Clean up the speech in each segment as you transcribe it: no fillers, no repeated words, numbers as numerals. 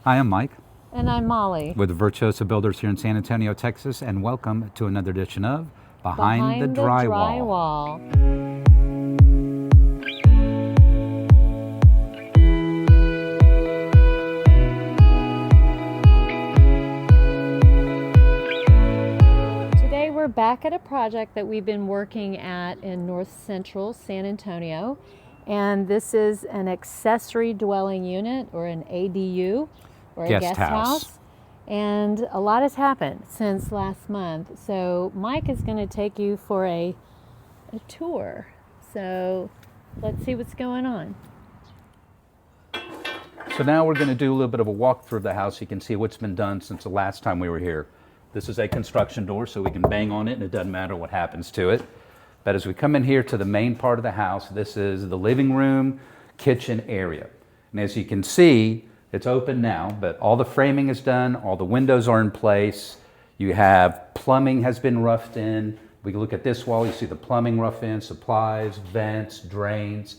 Hi, I'm Mike And I'm Molly. with Virtuoso Builders here in San Antonio, Texas, and welcome to another edition of Behind the Drywall. Today we're back at a project that we've been working at in North Central San Antonio, and this is an accessory dwelling unit, or an ADU, or a guest house. And a lot has happened since last month, so Mike is going to take you for a tour. So let's see what's going on. So now we're going to do a little bit of a walkthrough of the house. You can see what's been done since the last time we were here. This is a construction door, so we can bang on it and it doesn't matter what happens to it. But as we come in here to the main part of the house, this is the living room, kitchen area. And as you can see, it's open now, but all the framing is done, all the windows are in place. You have plumbing has been roughed in. We can look at this wall, you see the plumbing rough in, supplies, vents, drains.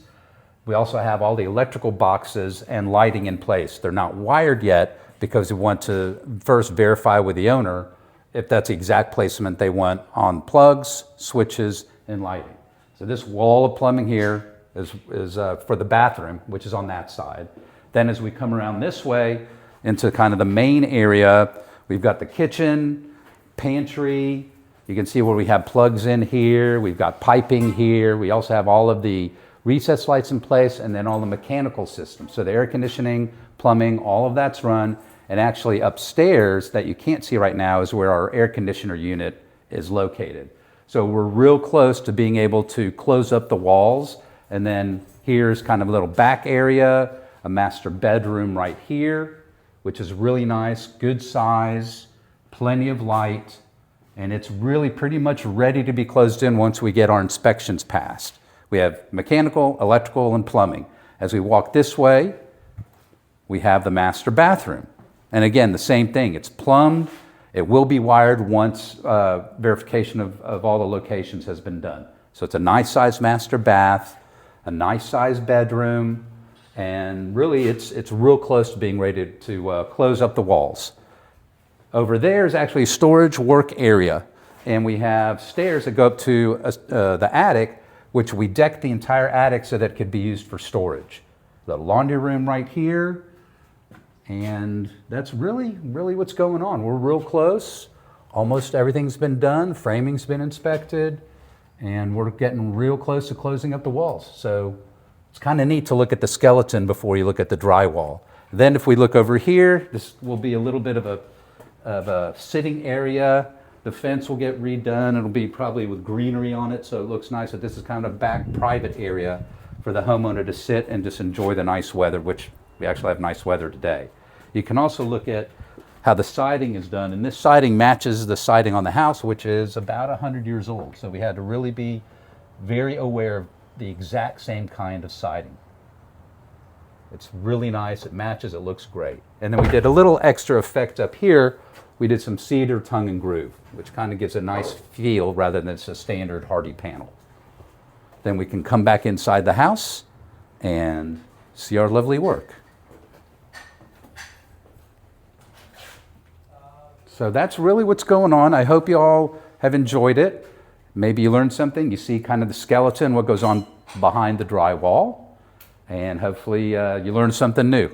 We also have all the electrical boxes and lighting in place. They're not wired yet because we want to first verify with the owner if that's the exact placement they want on plugs, switches, and lighting. So this wall of plumbing here is for the bathroom, which is on that side. Then as we come around this way into kind of the main area, we've got the kitchen, pantry. You can see where we have plugs in here. We've got piping here. We also have all of the recess lights in place and then all the mechanical systems. So the air conditioning, plumbing, all of that's run. And actually upstairs that you can't see right now is where our air conditioner unit is located. So we're real close to being able to close up the walls. And then here's kind of a little back area, a master bedroom right here, which is really nice, good size, plenty of light, and it's really pretty much ready to be closed in once we get our inspections passed. We have mechanical, electrical, and plumbing. As we walk this way, we have the master bathroom. And again, the same thing, it's plumbed. It will be wired once verification of all the locations has been done. So it's a nice size master bath, a nice size bedroom, and really it's real close to being ready to close up the walls. Over there is actually a storage work area, and we have stairs that go up to the attic, which we decked the entire attic so that it could be used for storage. The laundry room right here, and that's really what's going on. We're real close. Almost everything's been done. Framing's been inspected, and we're getting real close to closing up the walls. So it's kind of neat to look at the skeleton before you look at the drywall. Then if we look over here, this will be a little bit of a sitting area. The fence will get redone. It'll be probably with greenery on it, so it looks nice. But this is kind of a back private area for the homeowner to sit and just enjoy the nice weather, which we actually have nice weather today. You can also look at how the siding is done, and this siding matches the siding on the house, which is about 100 years old. So we had to really be very aware of the exact same kind of siding. It's really nice, it matches, it looks great. And then we did a little extra effect up here. We did some cedar tongue and groove, which kind of gives a nice feel rather than it's a standard hardy panel. Then we can come back inside the house and see our lovely work. So that's really what's going on. I hope you all have enjoyed it. Maybe you learned something. You see kind of the skeleton, what goes on behind the drywall, and hopefully you learned something new.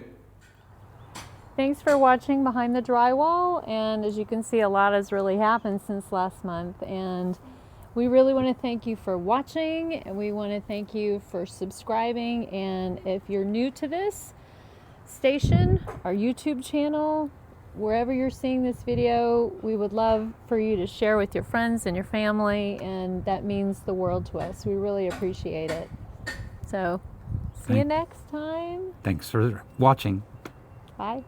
Thanks for watching Behind the Drywall, and as you can see, a lot has really happened since last month, and we really want to thank you for watching, and we want to thank you for subscribing. And if you're new to this station, our YouTube channel, wherever you're seeing this video, we would love for you to share with your friends and your family, and that means the world to us. We really appreciate it. So see you next time. Thanks for watching. Bye.